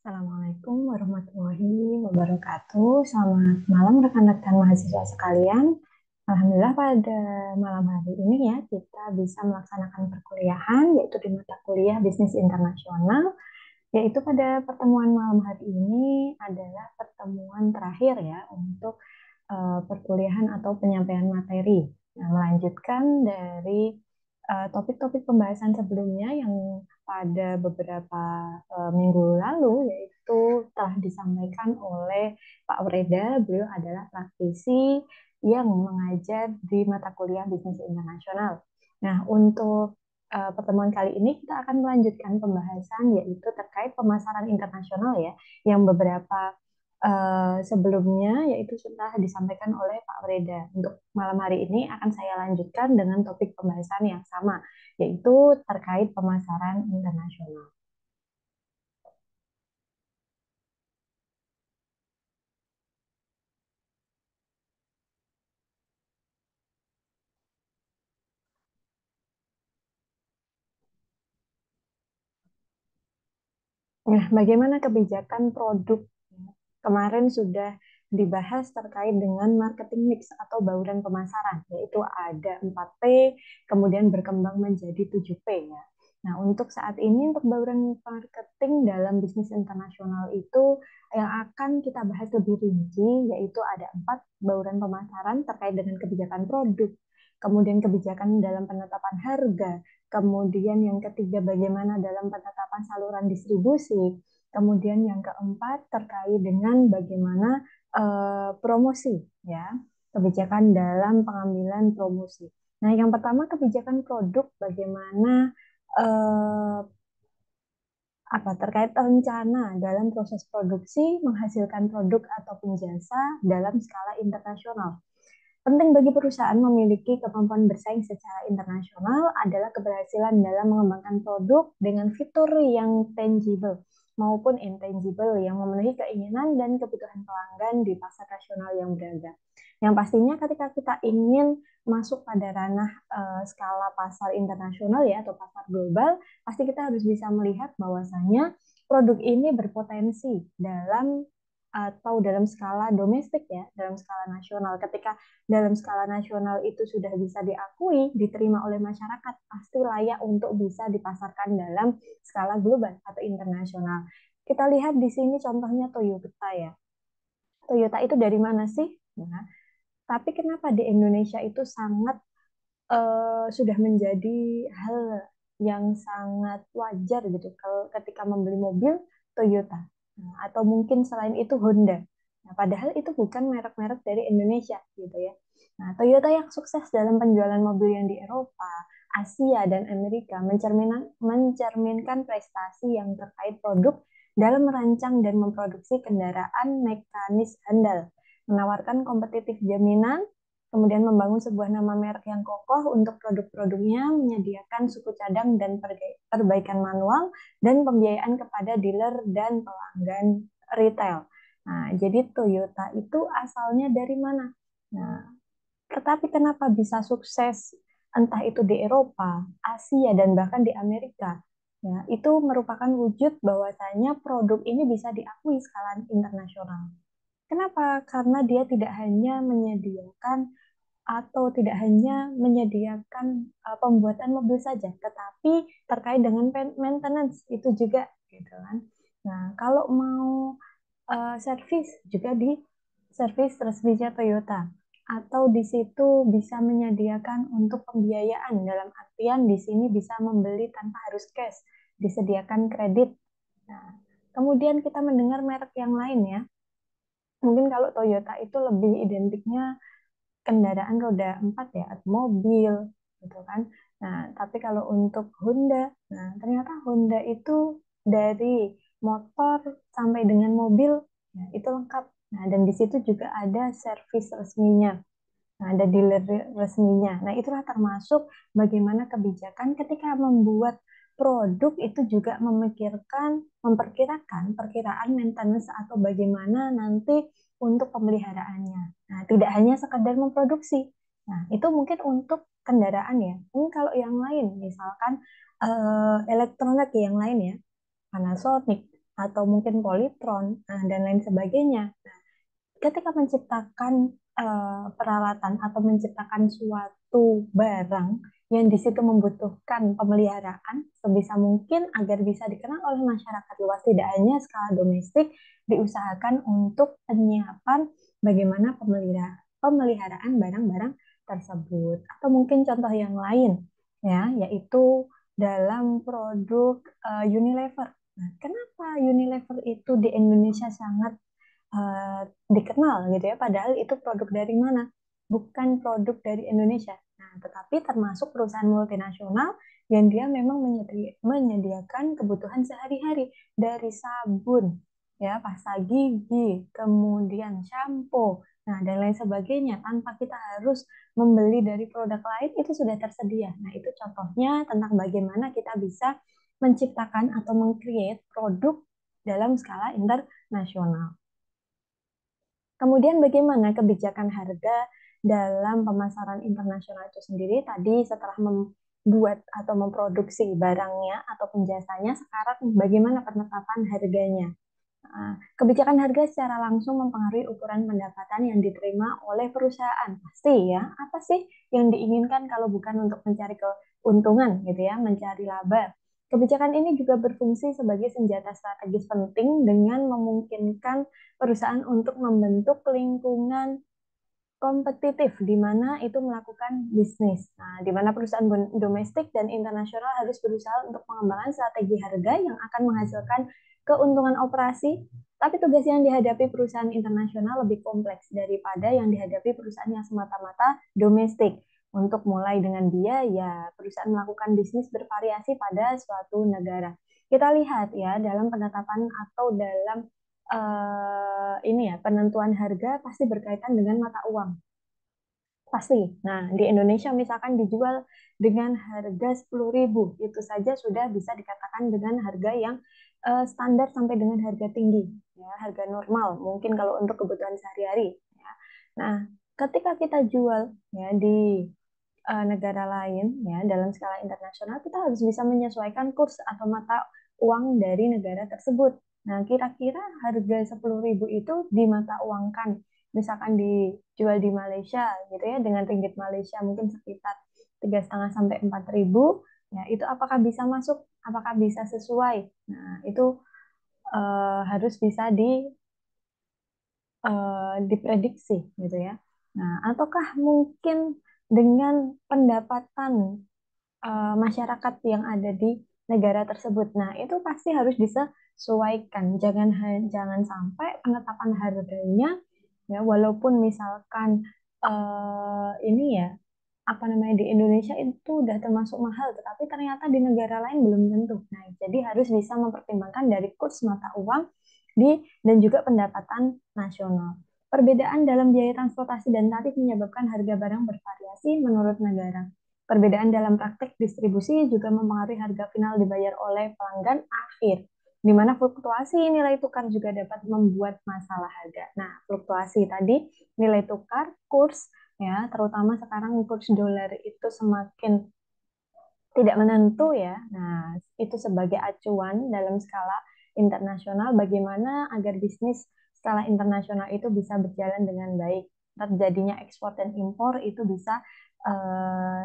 Assalamualaikum warahmatullahi wabarakatuh. Selamat malam rekan-rekan mahasiswa sekalian. Alhamdulillah pada malam hari ini ya kita bisa melaksanakan perkuliahan yaitu di mata kuliah Bisnis Internasional. Yaitu pada pertemuan malam hari ini adalah pertemuan terakhir ya untuk perkuliahan atau penyampaian materi. Nah, melanjutkan dari topik-topik pembahasan sebelumnya yang pada beberapa minggu lalu yaitu telah disampaikan oleh Pak Wreda. Beliau adalah praktisi yang mengajar di mata kuliah Bisnis Internasional. Nah, untuk pertemuan kali ini kita akan melanjutkan pembahasan yaitu terkait pemasaran internasional ya, yang beberapa sebelumnya yaitu sudah disampaikan oleh Pak Wreda. Untuk malam hari ini akan saya lanjutkan dengan topik pembahasan yang sama, yaitu terkait pemasaran internasional. Nah, bagaimana kebijakan produk? Kemarin sudah dibahas terkait dengan marketing mix atau bauran pemasaran, yaitu ada 4P, kemudian berkembang menjadi 7P ya. Nah, untuk saat ini, untuk bauran marketing dalam bisnis internasional itu yang akan kita bahas lebih rinci, yaitu ada 4 bauran pemasaran terkait dengan kebijakan produk, kemudian kebijakan dalam penetapan harga, kemudian yang ketiga bagaimana dalam penetapan saluran distribusi, kemudian yang keempat terkait dengan bagaimana promosi, ya, kebijakan dalam pengambilan promosi. Nah, yang pertama kebijakan produk, bagaimana eh, apa terkait rencana dalam proses produksi menghasilkan produk ataupun jasa dalam skala internasional. Penting bagi perusahaan memiliki kemampuan bersaing secara internasional adalah keberhasilan dalam mengembangkan produk dengan fitur yang tangible maupun intangible yang memenuhi keinginan dan kebutuhan pelanggan di pasar nasional yang beragam. Yang pastinya ketika kita ingin masuk pada ranah skala pasar internasional ya atau pasar global, pasti kita harus bisa melihat bahwasanya produk ini berpotensi dalam atau dalam skala domestik ya, dalam skala nasional. Ketika dalam skala nasional itu sudah bisa diakui, diterima oleh masyarakat, pasti layak untuk bisa dipasarkan dalam skala global atau internasional. Kita lihat di sini contohnya Toyota ya. Toyota itu dari mana sih? Nah, tapi kenapa di Indonesia itu sangat sudah menjadi hal yang sangat wajar gitu kalau ketika membeli mobil Toyota. Nah, atau mungkin selain itu Honda. Nah, padahal itu bukan merek-merek dari Indonesia gitu ya. Nah, Toyota yang sukses dalam penjualan mobil yang di Eropa, Asia, dan Amerika mencerminkan prestasi yang terkait produk dalam merancang dan memproduksi kendaraan mekanis handal, menawarkan kompetitif jaminan, kemudian membangun sebuah nama merek yang kokoh untuk produk-produknya, menyediakan suku cadang dan perbaikan manual, dan pembiayaan kepada dealer dan pelanggan retail. Nah, jadi Toyota itu asalnya dari mana? Nah, tetapi kenapa bisa sukses entah itu di Eropa, Asia, dan bahkan di Amerika? Ya, itu merupakan wujud bahwasanya produk ini bisa diakui skala internasional. Kenapa? Karena dia tidak hanya menyediakan atau tidak hanya menyediakan pembuatan mobil saja, tetapi terkait dengan maintenance itu juga gitu kan. Nah, kalau mau servis juga di servis resminya Toyota atau di situ bisa menyediakan untuk pembiayaan dalam artian di sini bisa membeli tanpa harus cash, disediakan kredit. Nah, kemudian kita mendengar merek yang lain ya. Mungkin kalau Toyota itu lebih identiknya kendaraan roda 4 ya, atau mobil gitu kan. Nah, tapi kalau untuk Honda, nah ternyata Honda itu dari motor sampai dengan mobil ya, itu lengkap. Nah, dan di situ juga ada servis resminya. Nah, ada dealer resminya. Nah, itulah termasuk bagaimana kebijakan ketika membuat produk itu juga memperkirakan perkiraan maintenance atau bagaimana nanti untuk pemeliharaannya. Nah, tidak hanya sekedar memproduksi. Nah, itu mungkin untuk kendaraan ya. Mungkin kalau yang lain, misalkan elektronik yang lain ya, Panasonic atau mungkin polytron, dan lain sebagainya. Ketika menciptakan peralatan atau menciptakan suatu barang yang di situ membutuhkan pemeliharaan sebisa mungkin agar bisa dikenal oleh masyarakat luas, tidak hanya skala domestik, diusahakan untuk penyiapan bagaimana pemeliharaan barang-barang tersebut. Atau mungkin contoh yang lain, ya, yaitu dalam produk Unilever. Nah, kenapa Unilever itu di Indonesia sangat eh, dikenal gitu ya, padahal itu produk dari mana? Bukan produk dari Indonesia. Nah, tetapi termasuk perusahaan multinasional yang dia memang menyediakan kebutuhan sehari-hari dari sabun, ya, pasta gigi, kemudian shampoo, nah dan lain sebagainya tanpa kita harus membeli dari produk lain itu sudah tersedia. Nah, itu contohnya tentang bagaimana kita bisa menciptakan atau meng-create produk dalam skala internasional. Kemudian bagaimana kebijakan harga dalam pemasaran internasional itu sendiri? Tadi setelah membuat atau memproduksi barangnya atau jasanya, sekarang bagaimana penetapan harganya? Kebijakan harga secara langsung mempengaruhi ukuran pendapatan yang diterima oleh perusahaan. Pasti ya, apa sih yang diinginkan kalau bukan untuk mencari keuntungan gitu ya, mencari laba. Kebijakan ini juga berfungsi sebagai senjata strategis penting dengan memungkinkan perusahaan untuk membentuk lingkungan kompetitif di mana itu melakukan bisnis. Nah, di mana perusahaan domestik dan internasional harus berusaha untuk pengembangan strategi harga yang akan menghasilkan keuntungan operasi, tapi tugas yang dihadapi perusahaan internasional lebih kompleks daripada yang dihadapi perusahaan yang semata-mata domestik. Untuk mulai dengan biaya, perusahaan melakukan bisnis bervariasi pada suatu negara. Kita lihat ya dalam penetapan atau dalam ini ya penentuan harga pasti berkaitan dengan mata uang. Pasti. Nah, di Indonesia misalkan dijual dengan harga 10.000, itu saja sudah bisa dikatakan dengan harga yang standar sampai dengan harga tinggi, ya, harga normal, mungkin kalau untuk kebutuhan sehari-hari. Ya. Nah, ketika kita jual ya di negara lain, ya dalam skala internasional, kita harus bisa menyesuaikan kurs atau mata uang dari negara tersebut. Nah, kira-kira harga 10.000 itu di mata uangkan misalkan dijual di Malaysia gitu ya dengan ringgit Malaysia mungkin sekitar 3,5 sampai 4.000, ya itu apakah bisa masuk, apakah bisa sesuai. Nah, itu harus bisa diprediksi gitu ya. Nah, ataukah mungkin dengan pendapatan masyarakat yang ada di negara tersebut. Nah, itu pasti harus disesuaikan. Jangan sampai penetapan harganya ya walaupun misalkan ini ya apa namanya di Indonesia itu udah termasuk mahal, tetapi ternyata di negara lain belum tentu. Nah, jadi harus bisa mempertimbangkan dari kurs mata uang dan juga pendapatan nasional. Perbedaan dalam biaya transportasi dan tarif menyebabkan harga barang bervariasi menurut negara. Perbedaan dalam praktek distribusi juga mempengaruhi harga final dibayar oleh pelanggan akhir, di mana fluktuasi nilai tukar juga dapat membuat masalah harga. Nah, fluktuasi tadi nilai tukar, kurs, ya, terutama sekarang kurs dolar itu semakin tidak menentu ya. Nah, itu sebagai acuan dalam skala internasional bagaimana agar bisnis skala internasional itu bisa berjalan dengan baik. Terjadinya ekspor dan impor itu bisa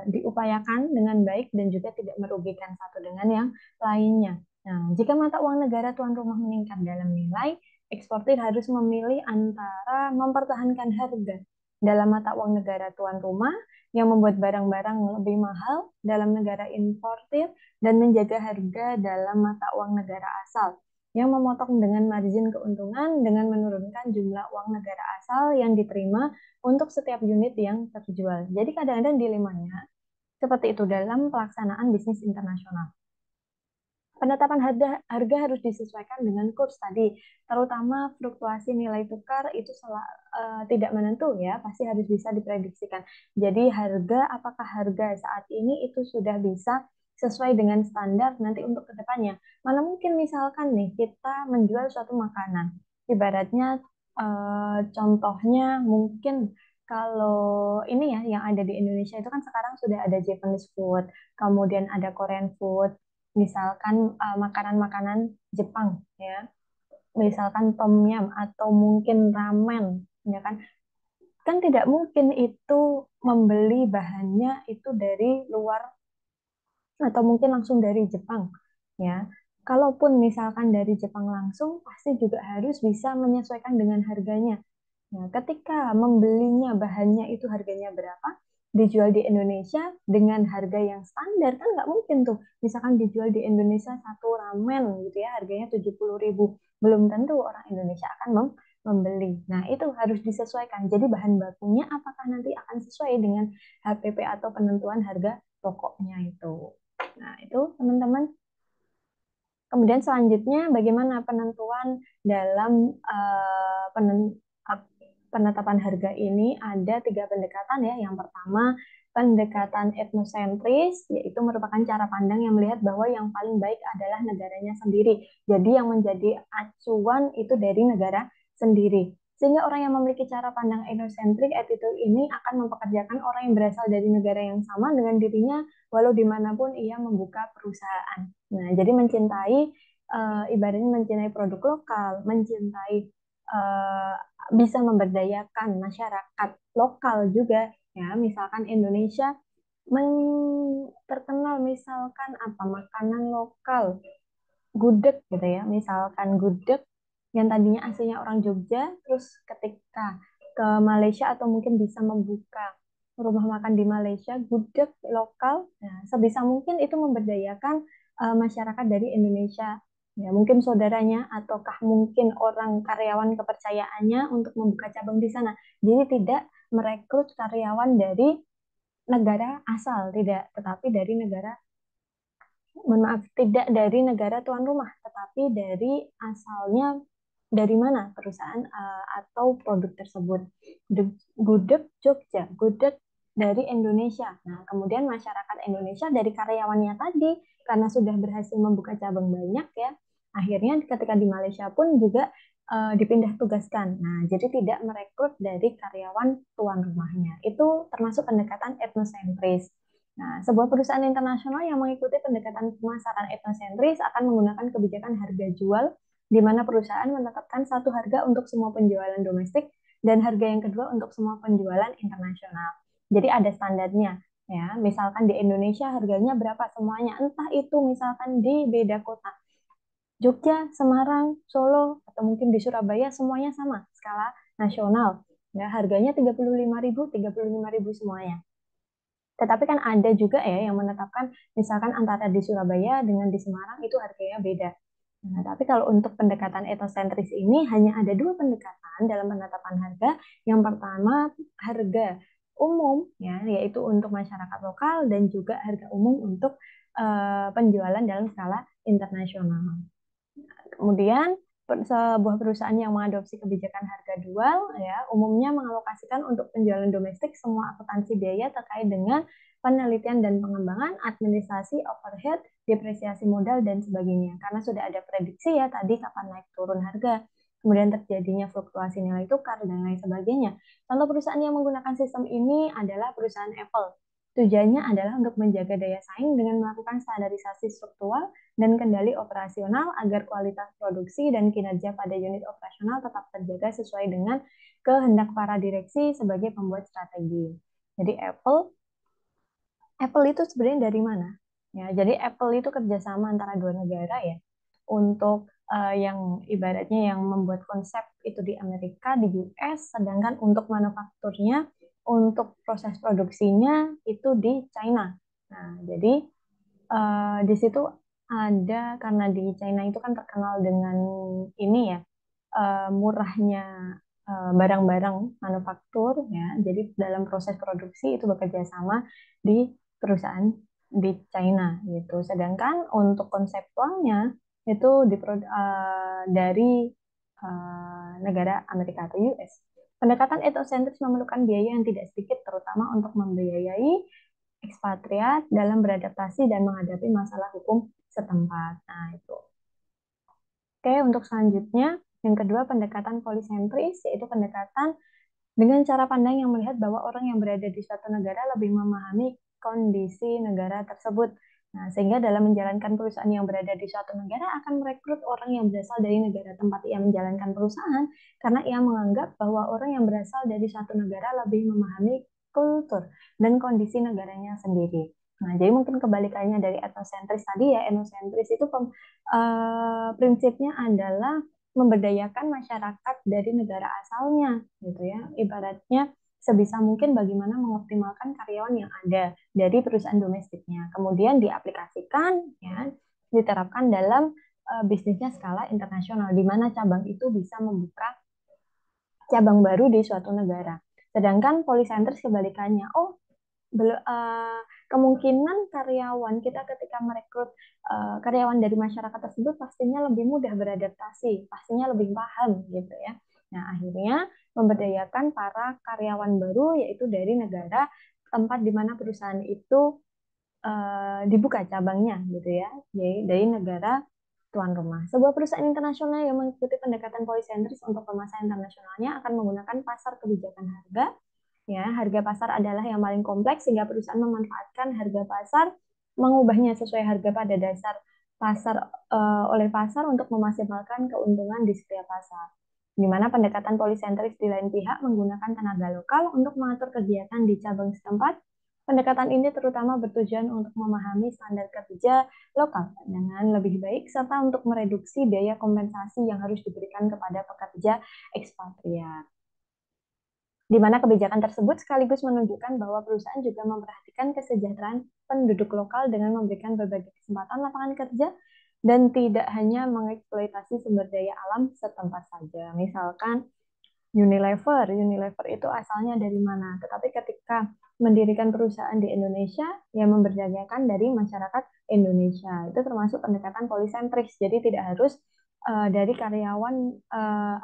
diupayakan dengan baik dan juga tidak merugikan satu dengan yang lainnya. Nah, jika mata uang negara tuan rumah meningkat dalam nilai, eksportir harus memilih antara mempertahankan harga dalam mata uang negara tuan rumah yang membuat barang-barang lebih mahal dalam negara importir dan menjaga harga dalam mata uang negara asal yang memotong dengan margin keuntungan dengan menurunkan jumlah uang negara asal yang diterima untuk setiap unit yang terjual. Jadi kadang-kadang dilemanya seperti itu dalam pelaksanaan bisnis internasional. Penetapan harga harus disesuaikan dengan kurs tadi, terutama fluktuasi nilai tukar itu tidak menentu ya, pasti harus bisa diprediksikan. Jadi apakah harga saat ini itu sudah bisa sesuai dengan standar nanti untuk kedepannya. Mana mungkin misalkan nih kita menjual suatu makanan, ibaratnya contohnya mungkin kalau ini ya yang ada di Indonesia itu kan sekarang sudah ada Japanese food, kemudian ada Korean food, misalkan makanan-makanan Jepang ya. misalkan tom yum atau mungkin ramen, ya kan? Kan tidak mungkin itu membeli bahannya itu dari luar atau mungkin langsung dari Jepang, ya. Kalaupun misalkan dari Jepang langsung, pasti juga harus bisa menyesuaikan dengan harganya. Nah, ketika membelinya bahannya itu harganya berapa, dijual di Indonesia dengan harga yang standar, kan nggak mungkin tuh. Misalkan dijual di Indonesia satu ramen gitu ya, harganya 70.000. Belum tentu orang Indonesia akan membeli. Nah, itu harus disesuaikan. Jadi bahan bakunya apakah nanti akan sesuai dengan HPP atau penentuan harga pokoknya itu. Nah, itu teman-teman. Kemudian selanjutnya bagaimana penentuan dalam penetapan harga ini ada tiga pendekatan ya. Yang pertama pendekatan etnosentris, yaitu merupakan cara pandang yang melihat bahwa yang paling baik adalah negaranya sendiri. Jadi yang menjadi acuan itu dari negara sendiri. Sehingga orang yang memiliki cara pandang etnocentric attitude ini akan mempekerjakan orang yang berasal dari negara yang sama dengan dirinya walau dimanapun ia membuka perusahaan. Nah, jadi mencintai ibaratnya mencintai produk lokal, mencintai uh, bisa memberdayakan masyarakat lokal juga ya. Misalkan Indonesia terkenal misalkan apa makanan lokal gudeg gitu ya. Misalkan gudeg yang tadinya aslinya orang Jogja, terus ketika ke Malaysia atau mungkin bisa membuka rumah makan di Malaysia, gudeg lokal, nah, sebisa mungkin itu memberdayakan masyarakat dari Indonesia. Ya, mungkin saudaranya ataukah mungkin orang karyawan kepercayaannya untuk membuka cabang di sana. Jadi tidak merekrut karyawan dari negara asal, tidak, tetapi dari negara mohon maaf, tidak dari negara tuan rumah, tetapi dari asalnya dari mana perusahaan atau produk tersebut. Gudeg Jogja, gudeg dari Indonesia. Nah, kemudian masyarakat Indonesia dari karyawannya tadi, karena sudah berhasil membuka cabang banyak ya, akhirnya ketika di Malaysia pun juga dipindah tugaskan. Nah, jadi tidak merekrut dari karyawan tuan rumahnya. Itu termasuk pendekatan etnosentris. Nah, sebuah perusahaan internasional yang mengikuti pendekatan pemasaran etnosentris akan menggunakan kebijakan harga jual, di mana perusahaan menetapkan satu harga untuk semua penjualan domestik dan harga yang kedua untuk semua penjualan internasional. Jadi ada standarnya, ya. Misalkan di Indonesia harganya berapa semuanya, entah itu misalkan di beda kota, Jogja, Semarang, Solo, atau mungkin di Surabaya semuanya sama, skala nasional. Ya, harganya 35.000 semuanya. Tetapi kan ada juga ya yang menetapkan misalkan antara di Surabaya dengan di Semarang itu harganya beda. Nah, tapi kalau untuk pendekatan etosentris ini hanya ada dua pendekatan dalam penetapan harga. Yang pertama harga umum ya, yaitu untuk masyarakat lokal dan juga harga umum untuk penjualan dalam skala internasional. Kemudian sebuah perusahaan yang mengadopsi kebijakan harga dual ya umumnya mengalokasikan untuk penjualan domestik semua akuntansi biaya terkait dengan penelitian dan pengembangan, administrasi, overhead, depresiasi modal dan sebagainya. Karena sudah ada prediksi ya tadi kapan naik turun harga, kemudian terjadinya fluktuasi nilai tukar dan lain sebagainya. Contoh perusahaan yang menggunakan sistem ini adalah perusahaan Apple. Tujuannya adalah untuk menjaga daya saing dengan melakukan standarisasi struktural dan kendali operasional agar kualitas produksi dan kinerja pada unit operasional tetap terjaga sesuai dengan kehendak para direksi sebagai pembuat strategi. Jadi Apple itu sebenarnya dari mana? Ya, jadi Apple itu kerjasama antara dua negara ya untuk yang ibaratnya yang membuat konsep itu di Amerika, di US, sedangkan untuk manufakturnya, untuk proses produksinya itu di China. Nah, jadi di situ ada karena di China itu kan terkenal dengan ini ya murahnya barang-barang manufaktur ya. Jadi dalam proses produksi itu bekerja sama di perusahaan di China gitu. Sedangkan untuk konseptualnya itu dari negara Amerika atau US. Pendekatan etosentris memerlukan biaya yang tidak sedikit terutama untuk membiayai ekspatriat dalam beradaptasi dan menghadapi masalah hukum setempat. Nah, itu. Oke, untuk selanjutnya, yang kedua pendekatan polisentris, yaitu pendekatan dengan cara pandang yang melihat bahwa orang yang berada di suatu negara lebih memahami kondisi negara tersebut. Nah, sehingga dalam menjalankan perusahaan yang berada di suatu negara akan merekrut orang yang berasal dari negara tempat ia menjalankan perusahaan karena ia menganggap bahwa orang yang berasal dari suatu negara lebih memahami kultur dan kondisi negaranya sendiri. Nah, jadi mungkin kebalikannya dari etnosentris tadi ya, etnosentris itu prinsipnya adalah memberdayakan masyarakat dari negara asalnya, gitu ya. Ibaratnya sebisa mungkin bagaimana mengoptimalkan karyawan yang ada dari perusahaan domestiknya. Kemudian diaplikasikan, ya, diterapkan dalam bisnisnya skala internasional, di mana cabang itu bisa membuka cabang baru di suatu negara. Sedangkan polisentris kebalikannya, kemungkinan karyawan kita ketika merekrut karyawan dari masyarakat tersebut pastinya lebih mudah beradaptasi, pastinya lebih paham gitu ya. Nah, akhirnya memberdayakan para karyawan baru yaitu dari negara tempat di mana perusahaan itu dibuka cabangnya gitu ya, jadi dari negara tuan rumah. Sebuah perusahaan internasional yang mengikuti pendekatan polisentris untuk pemasaran internasionalnya akan menggunakan pasar kebijakan harga. Ya, harga pasar adalah yang paling kompleks sehingga perusahaan memanfaatkan harga pasar, mengubahnya sesuai harga pada dasar pasar oleh pasar untuk memaksimalkan keuntungan di setiap pasar. Di mana pendekatan polisentris di lain pihak menggunakan tenaga lokal untuk mengatur kegiatan di cabang setempat. Pendekatan ini terutama bertujuan untuk memahami standar kerja lokal dengan lebih baik serta untuk mereduksi biaya kompensasi yang harus diberikan kepada pekerja ekspatriat, di mana kebijakan tersebut sekaligus menunjukkan bahwa perusahaan juga memperhatikan kesejahteraan penduduk lokal dengan memberikan berbagai kesempatan lapangan kerja dan tidak hanya mengeksploitasi sumber daya alam setempat saja. Misalkan Unilever itu asalnya dari mana? Tetapi ketika mendirikan perusahaan di Indonesia, yang memberdayakan dari masyarakat Indonesia. Itu termasuk pendekatan polisentris. Jadi tidak harus dari karyawan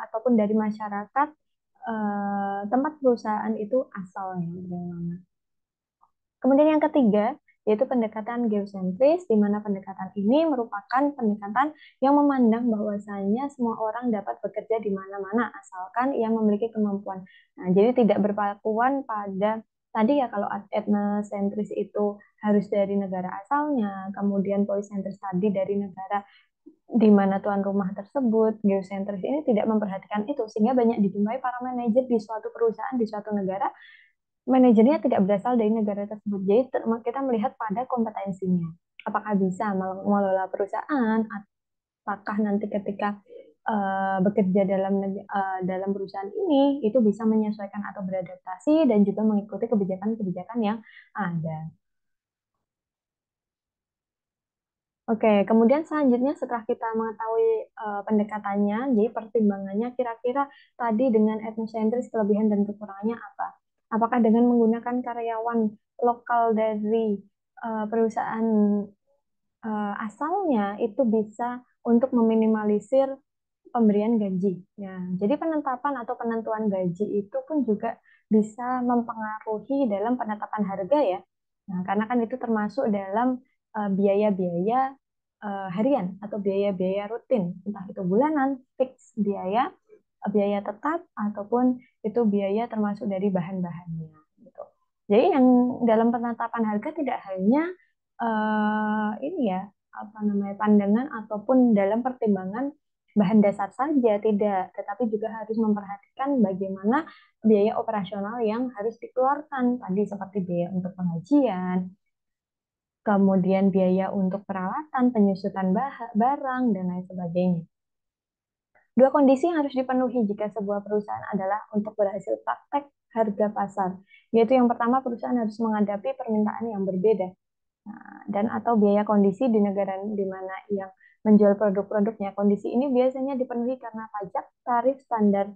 ataupun dari masyarakat tempat perusahaan itu asalnya dari mana. Kemudian yang ketiga, yaitu pendekatan geosentris, di mana pendekatan ini merupakan pendekatan yang memandang bahwasanya semua orang dapat bekerja di mana-mana asalkan ia memiliki kemampuan. Nah, jadi tidak berpakuan pada tadi ya, kalau etnosentris itu harus dari negara asalnya, kemudian polisentris tadi dari negara di mana tuan rumah tersebut. Geosentris ini tidak memperhatikan itu, sehingga banyak dijumpai para manajer di suatu perusahaan di suatu negara, manajernya tidak berasal dari negara tersebut. Jadi kita melihat pada kompetensinya. Apakah bisa mengelola perusahaan, apakah nanti ketika bekerja dalam perusahaan ini itu bisa menyesuaikan atau beradaptasi dan juga mengikuti kebijakan-kebijakan yang ada. Oke, kemudian selanjutnya setelah kita mengetahui pendekatannya, jadi pertimbangannya kira-kira tadi dengan etnosentris kelebihan dan kekurangannya apa? Apakah dengan menggunakan karyawan lokal dari perusahaan asalnya itu bisa untuk meminimalisir pemberian gaji. Ya, jadi penetapan atau penentuan gaji itu pun juga bisa mempengaruhi dalam penetapan harga ya. Nah, karena kan itu termasuk dalam biaya-biaya harian atau biaya-biaya rutin, entah itu bulanan, fix biaya, biaya tetap ataupun itu biaya termasuk dari bahan-bahannya gitu. Jadi yang dalam penetapan harga tidak hanya ini ya, apa namanya, pandangan ataupun dalam pertimbangan bahan dasar saja tidak, tetapi juga harus memperhatikan bagaimana biaya operasional yang harus dikeluarkan tadi seperti biaya untuk pengajian, kemudian biaya untuk peralatan, penyusutan barang dan lain sebagainya. Dua kondisi yang harus dipenuhi jika sebuah perusahaan adalah untuk berhasil praktek harga pasar, yaitu yang pertama perusahaan harus menghadapi permintaan yang berbeda. Nah, dan atau biaya kondisi di negara di mana yang menjual produk-produknya. Kondisi ini biasanya dipenuhi karena pajak, tarif standar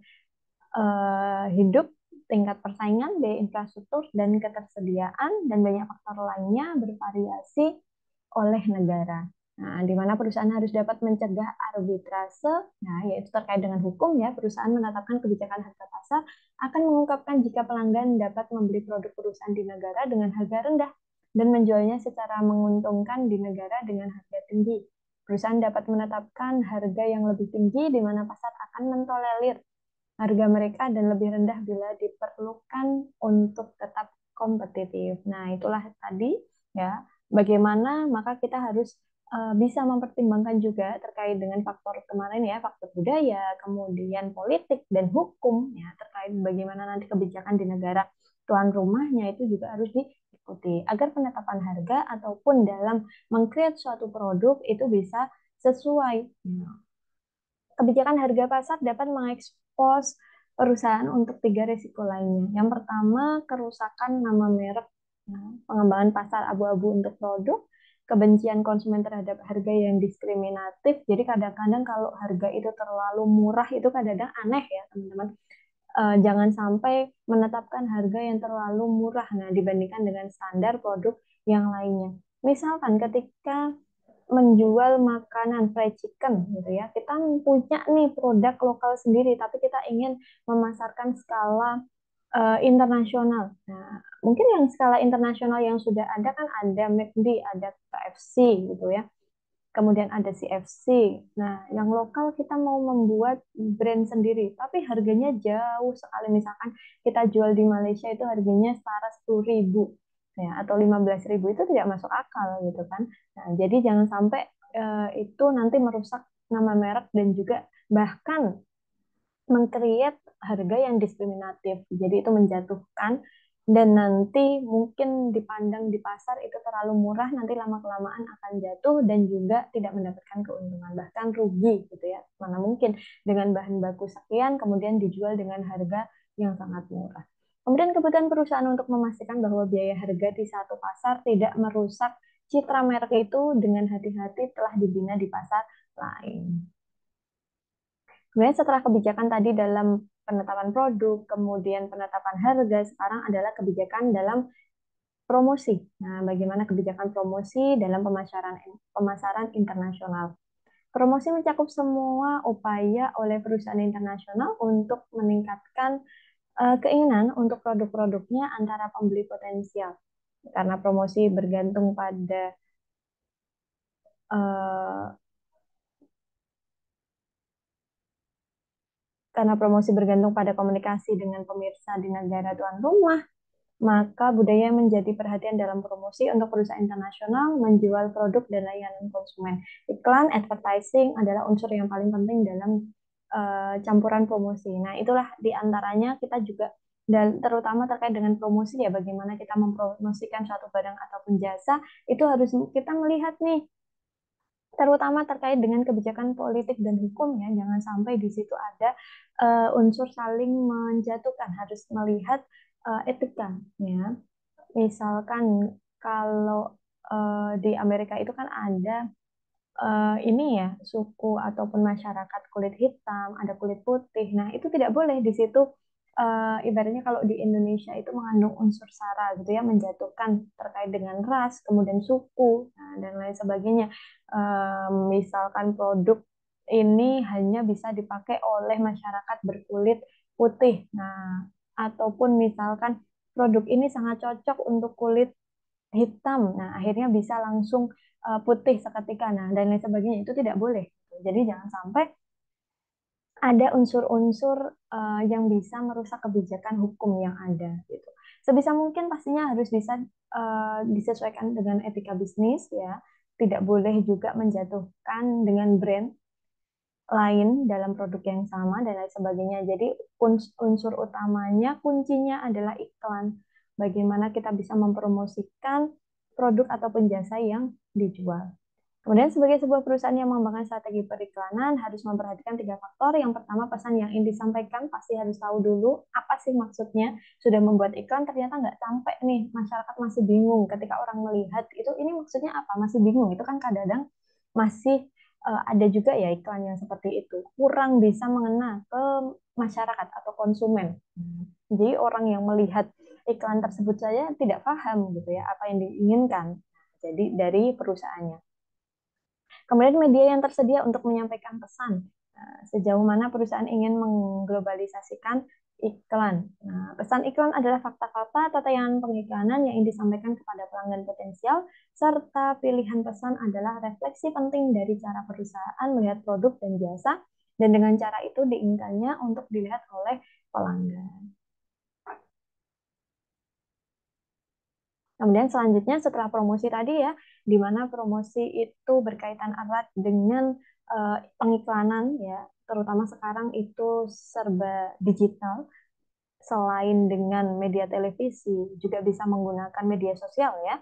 hidup, tingkat persaingan, biaya infrastruktur, dan ketersediaan, dan banyak faktor lainnya bervariasi oleh negara. Nah, di mana perusahaan harus dapat mencegah arbitrase, nah, yaitu terkait dengan hukum ya, perusahaan menetapkan kebijakan harga pasar akan mengungkapkan jika pelanggan dapat membeli produk perusahaan di negara dengan harga rendah dan menjualnya secara menguntungkan di negara dengan harga tinggi. Perusahaan dapat menetapkan harga yang lebih tinggi di mana pasar akan mentolerir harga mereka dan lebih rendah bila diperlukan untuk tetap kompetitif. Nah, itulah tadi ya Bagaimana maka kita harus bisa mempertimbangkan juga terkait dengan faktor kemarin ya, faktor budaya, kemudian politik dan hukum ya, terkait bagaimana nanti kebijakan di negara tuan rumahnya itu juga harus diikuti agar penetapan harga ataupun dalam mengcreate suatu produk itu bisa sesuai. Kebijakan harga pasar dapat mengekspos perusahaan untuk tiga risiko lainnya. Yang pertama, kerusakan nama merek, pengembangan pasar abu-abu untuk produk, kebencian konsumen terhadap harga yang diskriminatif. Jadi kadang-kadang kalau harga itu terlalu murah itu kadang-kadang aneh ya teman-teman. Jangan sampai menetapkan harga yang terlalu murah dibandingkan dengan standar produk yang lainnya. Misalkan ketika menjual makanan fried chicken gitu ya. Kita punya nih produk lokal sendiri tapi kita ingin memasarkan skala internasional. Nah, mungkin yang skala internasional yang sudah ada kan ada McD, ada KFC gitu ya. Kemudian ada CFC. Nah, yang lokal kita mau membuat brand sendiri, tapi harganya jauh sekali. Misalkan kita jual di Malaysia itu harganya setara 10.000 ya, atau 15.000 itu tidak masuk akal gitu kan. Nah, jadi jangan sampai itu nanti merusak nama merek dan juga bahkan meng-create harga yang diskriminatif. Jadi itu menjatuhkan dan nanti mungkin dipandang di pasar itu terlalu murah, nanti lama-kelamaan akan jatuh dan juga tidak mendapatkan keuntungan, bahkan rugi gitu ya. Mana mungkin dengan bahan baku sekian kemudian dijual dengan harga yang sangat murah. Kemudian kebutuhan perusahaan untuk memastikan bahwa biaya harga di satu pasar tidak merusak citra merek itu dengan hati-hati telah dibina di pasar lain. Kemudian setelah kebijakan tadi dalam penetapan produk, kemudian penetapan harga, sekarang adalah kebijakan dalam promosi. Nah, bagaimana kebijakan promosi dalam pemasaran internasional? Promosi mencakup semua upaya oleh perusahaan internasional untuk meningkatkan keinginan untuk produk-produknya antara pembeli potensial. Karena promosi bergantung pada eh, karena promosi bergantung pada komunikasi dengan pemirsa di negara tuan rumah, maka budaya menjadi perhatian dalam promosi untuk perusahaan internasional menjual produk dan layanan konsumen. Iklan, advertising adalah unsur yang paling penting dalam campuran promosi. Nah, itulah diantaranya kita juga dan terutama terkait dengan promosi ya, bagaimana kita mempromosikan suatu barang ataupun jasa, itu harus kita melihat nih terutama terkait dengan kebijakan politik dan hukum ya, jangan sampai di situ ada unsur saling menjatuhkan, harus melihat etika ya. Misalkan kalau di Amerika itu kan ada ini ya suku ataupun masyarakat kulit hitam, ada kulit putih. Nah, itu tidak boleh di situ ibaratnya kalau di Indonesia itu mengandung unsur sara gitu ya, menjatuhkan terkait dengan ras, kemudian suku, nah, dan lain sebagainya. Misalkan produk ini hanya bisa dipakai oleh masyarakat berkulit putih. Nah, ataupun misalkan produk ini sangat cocok untuk kulit hitam. Nah, akhirnya bisa langsung putih seketika. Nah, dan lain sebagainya itu tidak boleh. Jadi jangan sampai ada unsur-unsur yang bisa merusak kebijakan hukum yang ada gitu. Sebisa mungkin pastinya harus bisa disesuaikan dengan etika bisnis ya. Tidak boleh juga menjatuhkan dengan brand lain dalam produk yang sama dan lain sebagainya. Jadi unsur utamanya, kuncinya adalah iklan. Bagaimana kita bisa mempromosikan produk ataupun jasa yang dijual. Kemudian sebagai sebuah perusahaan yang mengembangkan strategi periklanan harus memperhatikan tiga faktor. Yang pertama, pesan yang ingin disampaikan pasti harus tahu dulu apa sih maksudnya. Sudah membuat iklan ternyata nggak sampai nih, masyarakat masih bingung ketika orang melihat itu ini maksudnya apa, masih bingung. Itu kan kadang-kadang masih ada juga ya iklan yang seperti itu. Kurang bisa mengena ke masyarakat atau konsumen. Jadi orang yang melihat iklan tersebut saja tidak paham gitu ya apa yang diinginkan. Jadi dari perusahaannya. Kemudian media yang tersedia untuk menyampaikan pesan. Nah, sejauh mana perusahaan ingin mengglobalisasikan iklan. Nah, pesan iklan adalah fakta-fakta atau tayangan pengiklanan yang ingin disampaikan kepada pelanggan potensial, serta pilihan pesan adalah refleksi penting dari cara perusahaan melihat produk dan jasa, dan dengan cara itu diinginkannya untuk dilihat oleh pelanggan. Kemudian selanjutnya setelah promosi tadi ya, di mana promosi itu berkaitan erat dengan pengiklanan ya, terutama sekarang itu serba digital. Selain dengan media televisi, juga bisa menggunakan media sosial ya.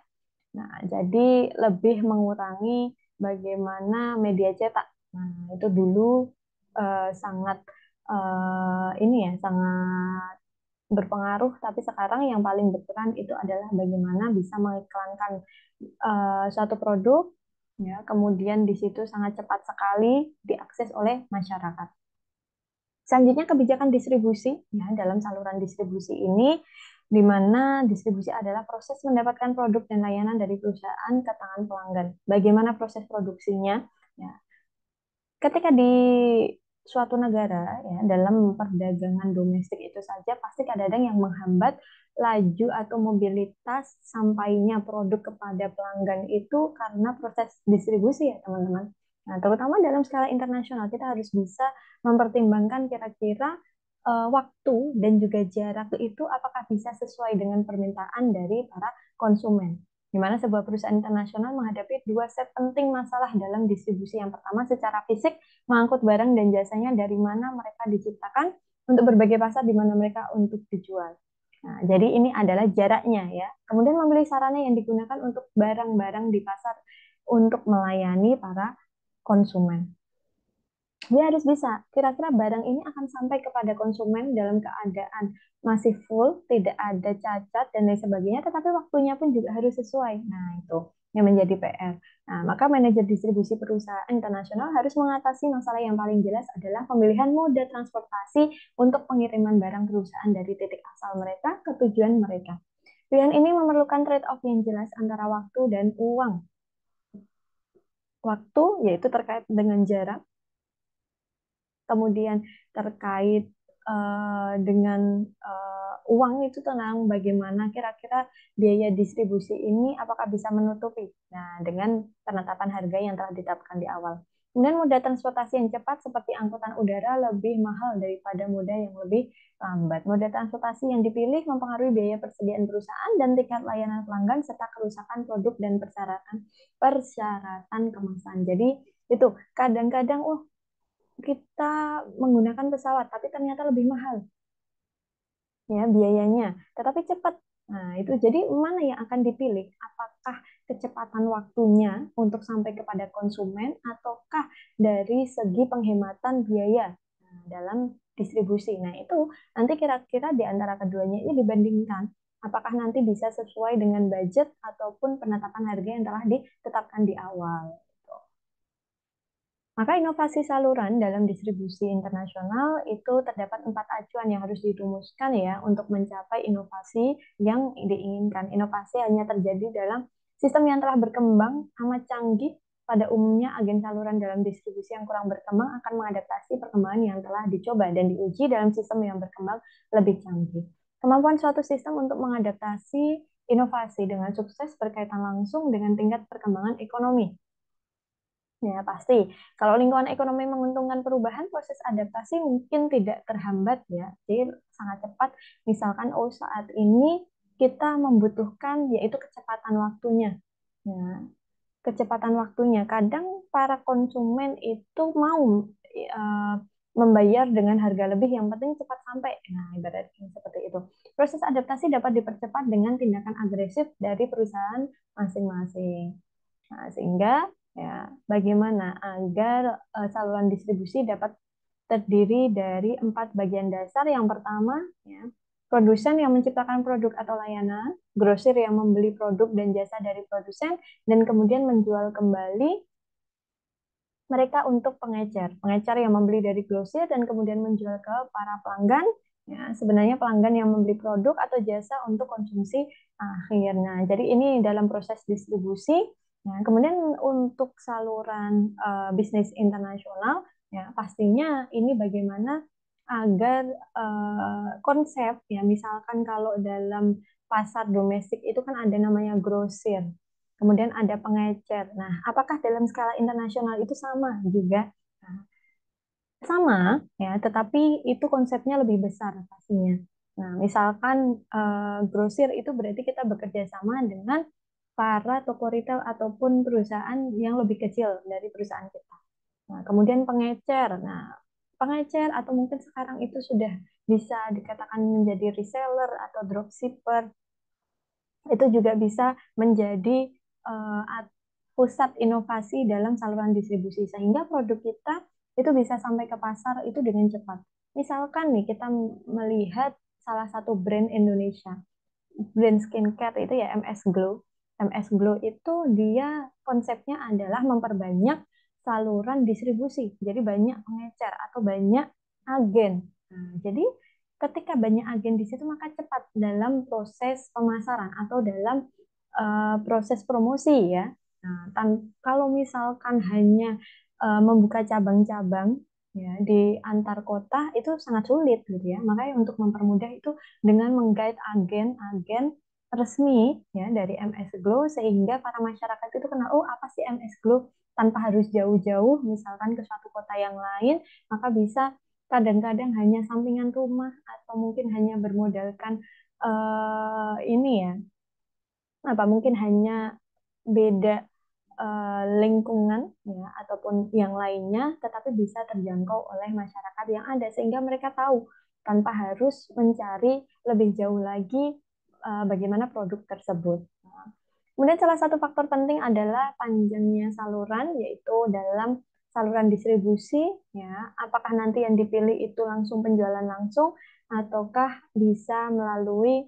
Nah, jadi lebih mengurangi bagaimana media cetak. Nah, itu dulu sangat ini ya, sangat berpengaruh, tapi sekarang yang paling berperan itu adalah bagaimana bisa mengiklankan suatu produk, ya, kemudian di situ sangat cepat sekali diakses oleh masyarakat. Selanjutnya kebijakan distribusi, ya, dalam saluran distribusi ini, di mana distribusi adalah proses mendapatkan produk dan layanan dari perusahaan ke tangan pelanggan. Bagaimana proses produksinya? Ya, ketika di suatu negara ya dalam perdagangan domestik itu saja pasti kadang-kadang yang menghambat laju atau mobilitas sampainya produk kepada pelanggan itu karena proses distribusi ya teman-teman. Nah, terutama dalam skala internasional kita harus bisa mempertimbangkan kira-kira waktu dan juga jarak itu apakah bisa sesuai dengan permintaan dari para konsumen di mana sebuah perusahaan internasional menghadapi dua set penting masalah dalam distribusi. Yang pertama, secara fisik, mengangkut barang dan jasanya dari mana mereka diciptakan untuk berbagai pasar di mana mereka untuk dijual. Nah, jadi ini adalah jaraknya ya. Kemudian membeli sarana yang digunakan untuk barang-barang di pasar untuk melayani para konsumen. Dia harus bisa, kira-kira barang ini akan sampai kepada konsumen dalam keadaan masih full, tidak ada cacat dan lain sebagainya, tetapi waktunya pun juga harus sesuai. Nah, itu yang menjadi PR. Nah, maka manajer distribusi perusahaan internasional harus mengatasi masalah yang paling jelas adalah pemilihan moda transportasi untuk pengiriman barang perusahaan dari titik asal mereka ke tujuan mereka. Pilihan ini memerlukan trade-off yang jelas antara waktu dan uang. Waktu yaitu terkait dengan jarak, kemudian terkait dengan uang itu tentang bagaimana kira-kira biaya distribusi ini apakah bisa menutupi. Nah, dengan penetapan harga yang telah ditetapkan di awal. Kemudian moda transportasi yang cepat seperti angkutan udara lebih mahal daripada moda yang lebih lambat. Moda transportasi yang dipilih mempengaruhi biaya persediaan perusahaan dan tingkat layanan pelanggan serta kerusakan produk dan persyaratan persyaratan kemasan. Jadi itu kadang-kadang kita menggunakan pesawat, tapi ternyata lebih mahal ya biayanya, tetapi cepat. Nah, itu jadi mana yang akan dipilih? Apakah kecepatan waktunya untuk sampai kepada konsumen ataukah dari segi penghematan biaya dalam distribusi? Nah, itu nanti kira-kira di antara keduanya ini dibandingkan apakah nanti bisa sesuai dengan budget ataupun penetapan harga yang telah ditetapkan di awal. Maka inovasi saluran dalam distribusi internasional itu terdapat 4 acuan yang harus dirumuskan ya untuk mencapai inovasi yang diinginkan. Inovasi hanya terjadi dalam sistem yang telah berkembang amat canggih. Pada umumnya, agen saluran dalam distribusi yang kurang berkembang akan mengadaptasi perkembangan yang telah dicoba dan diuji dalam sistem yang berkembang lebih canggih. Kemampuan suatu sistem untuk mengadaptasi inovasi dengan sukses berkaitan langsung dengan tingkat perkembangan ekonomi. Ya, pasti. Kalau lingkungan ekonomi menguntungkan perubahan, proses adaptasi mungkin tidak terhambat ya. Jadi sangat cepat. Misalkan, saat ini kita membutuhkan yaitu kecepatan waktunya. Ya, kecepatan waktunya. Kadang para konsumen itu mau uh, membayar dengan harga lebih, yang penting cepat sampai. Nah, ibaratnya seperti itu. Proses adaptasi dapat dipercepat dengan tindakan agresif dari perusahaan masing-masing. Nah, sehingga ya bagaimana agar saluran distribusi dapat terdiri dari 4 bagian dasar. Yang pertama, ya, produsen yang menciptakan produk atau layanan, grosir yang membeli produk dan jasa dari produsen, dan kemudian menjual kembali mereka untuk pengecer. Pengecer yang membeli dari grosir dan kemudian menjual ke para pelanggan. Ya, sebenarnya pelanggan yang membeli produk atau jasa untuk konsumsi akhir. Nah, jadi ini dalam proses distribusi. Nah, kemudian untuk saluran bisnis internasional, ya pastinya ini bagaimana agar konsep, ya misalkan kalau dalam pasar domestik itu kan ada namanya grosir. Kemudian ada pengecer. Nah, apakah dalam skala internasional itu sama juga? Nah, sama, ya, tetapi itu konsepnya lebih besar pastinya. Nah, misalkan grosir itu berarti kita bekerja sama dengan para toko retail ataupun perusahaan yang lebih kecil dari perusahaan kita. Nah, kemudian pengecer. Nah, pengecer atau mungkin sekarang itu sudah bisa dikatakan menjadi reseller atau dropshipper, itu juga bisa menjadi pusat inovasi dalam saluran distribusi sehingga produk kita itu bisa sampai ke pasar itu dengan cepat. Misalkan nih kita melihat salah satu brand Indonesia, brand skincare itu ya MS Glow. MS Glow itu dia konsepnya adalah memperbanyak saluran distribusi. Jadi banyak pengecer atau banyak agen. Nah, jadi ketika banyak agen di situ maka cepat dalam proses pemasaran atau dalam proses promosi ya. Nah, kalau misalkan hanya membuka cabang-cabang ya di antar kota itu sangat sulit gitu ya. Makanya untuk mempermudah itu dengan menggait agen-agen resmi ya dari MS Glow sehingga para masyarakat itu kenal oh apa sih MS Glow tanpa harus jauh-jauh misalkan ke suatu kota yang lain maka bisa kadang-kadang hanya sampingan rumah atau mungkin hanya bermodalkan ini ya apa mungkin hanya beda lingkungan ya ataupun yang lainnya tetapi bisa terjangkau oleh masyarakat yang ada sehingga mereka tahu tanpa harus mencari lebih jauh lagi bagaimana produk tersebut. Nah, kemudian salah satu faktor penting adalah panjangnya saluran yaitu dalam saluran distribusi ya apakah nanti yang dipilih itu langsung penjualan langsung ataukah bisa melalui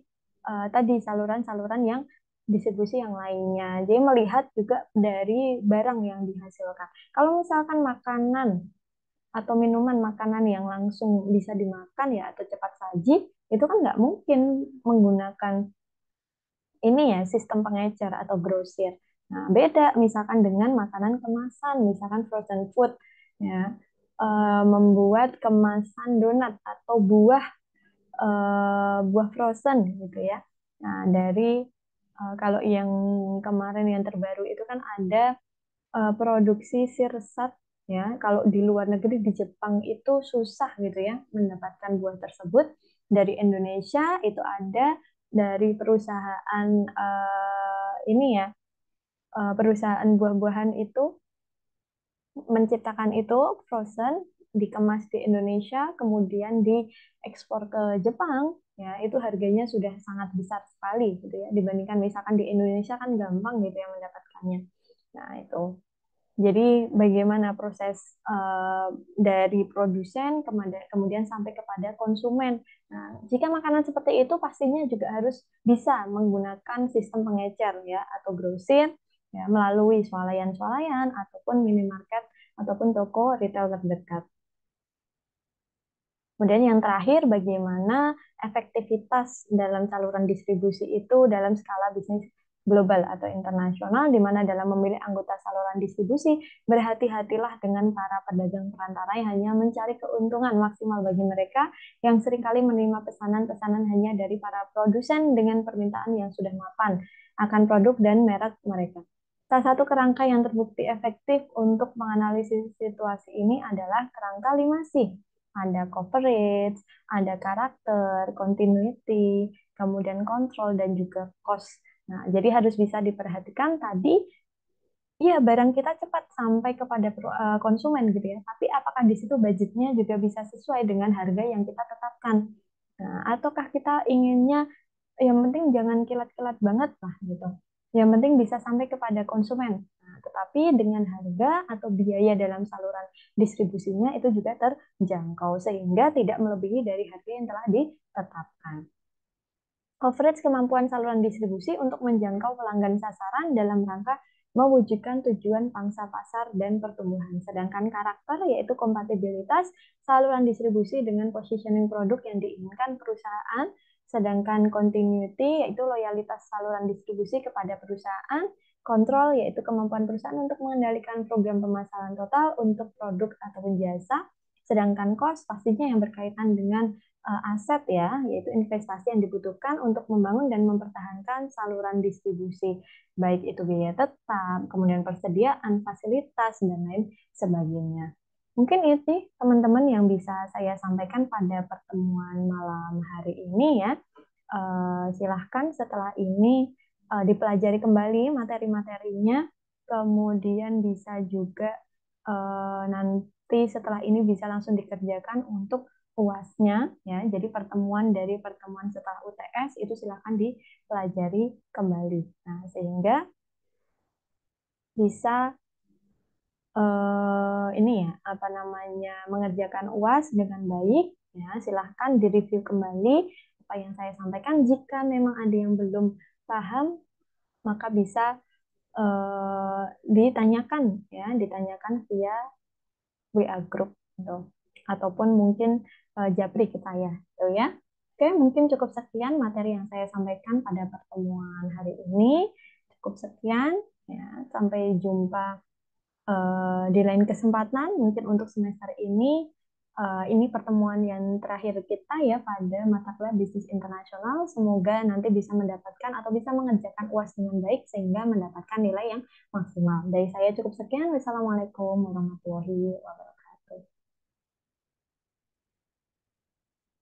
tadi saluran-saluran yang distribusi yang lainnya. Jadi melihat juga dari barang yang dihasilkan. Kalau misalkan makanan atau minuman makanan yang langsung bisa dimakan ya atau cepat saji, itu kan nggak mungkin menggunakan ini ya sistem pengecer atau grosir. Nah, beda misalkan dengan makanan kemasan, misalkan frozen food ya. Membuat kemasan donat atau buah frozen gitu ya. Nah, dari kalau yang kemarin yang terbaru itu kan ada produksi sirsat ya. Kalau di luar negeri di Jepang itu susah gitu ya mendapatkan buah tersebut. Dari Indonesia itu ada dari perusahaan ini ya perusahaan buah-buahan itu menciptakan itu frozen dikemas di Indonesia kemudian diekspor ke Jepang ya itu harganya sudah sangat besar sekali gitu ya dibandingkan misalkan di Indonesia kan gampang gitu ya mendapatkannya. Nah itu jadi bagaimana proses dari produsen kemudian sampai kepada konsumen. Nah, jika makanan seperti itu pastinya juga harus bisa menggunakan sistem pengecer ya atau grosir ya melalui swalayan-swalayan ataupun minimarket ataupun toko retail terdekat. Kemudian yang terakhir, bagaimana efektivitas dalam saluran distribusi itu dalam skala bisnis global atau internasional, di mana dalam memilih anggota saluran distribusi, berhati-hatilah dengan para pedagang perantara yang hanya mencari keuntungan maksimal bagi mereka yang seringkali menerima pesanan-pesanan hanya dari para produsen dengan permintaan yang sudah mapan akan produk dan merek mereka. Salah satu kerangka yang terbukti efektif untuk menganalisis situasi ini adalah kerangka 5C ada coverage, ada karakter, continuity, kemudian kontrol, dan juga cost. Nah, jadi harus bisa diperhatikan tadi, iya barang kita cepat sampai kepada konsumen gitu ya, tapi apakah di situ budgetnya juga bisa sesuai dengan harga yang kita tetapkan? Nah, ataukah kita inginnya yang penting jangan kilat-kilat banget lah gitu. Yang penting bisa sampai kepada konsumen. Nah, tetapi dengan harga atau biaya dalam saluran distribusinya itu juga terjangkau sehingga tidak melebihi dari harga yang telah ditetapkan. Coverage kemampuan saluran distribusi untuk menjangkau pelanggan sasaran dalam rangka mewujudkan tujuan pangsa pasar dan pertumbuhan. Sedangkan karakter yaitu kompatibilitas saluran distribusi dengan positioning produk yang diinginkan perusahaan. Sedangkan continuity yaitu loyalitas saluran distribusi kepada perusahaan. Kontrol yaitu kemampuan perusahaan untuk mengendalikan program pemasaran total untuk produk ataupun jasa. Sedangkan cost pastinya yang berkaitan dengan aset ya, yaitu investasi yang dibutuhkan untuk membangun dan mempertahankan saluran distribusi, baik itu biaya tetap, kemudian persediaan, fasilitas, dan lain sebagainya. Mungkin itu teman-teman yang bisa saya sampaikan pada pertemuan malam hari ini ya. Silahkan setelah ini dipelajari kembali materi-materinya, kemudian bisa juga nanti setelah ini bisa langsung dikerjakan untuk UASnya ya. Jadi dari pertemuan setelah UTS itu silahkan dipelajari kembali. Nah, sehingga bisa ini ya apa namanya mengerjakan UAS dengan baik ya. Silahkan direview kembali apa yang saya sampaikan. Jika memang ada yang belum paham, maka bisa ditanyakan ya, ditanyakan via WA group gitu. Ataupun mungkin japri ke saya gitu ya. Oke, mungkin cukup sekian materi yang saya sampaikan pada pertemuan hari ini. Cukup sekian ya. Sampai jumpa di lain kesempatan. Mungkin untuk semester ini pertemuan yang terakhir kita ya pada mata kuliah bisnis internasional. Semoga nanti bisa mendapatkan atau bisa mengerjakan UAS dengan baik sehingga mendapatkan nilai yang maksimal. Dari saya cukup sekian. Wassalamualaikum warahmatullahi wabarakatuh.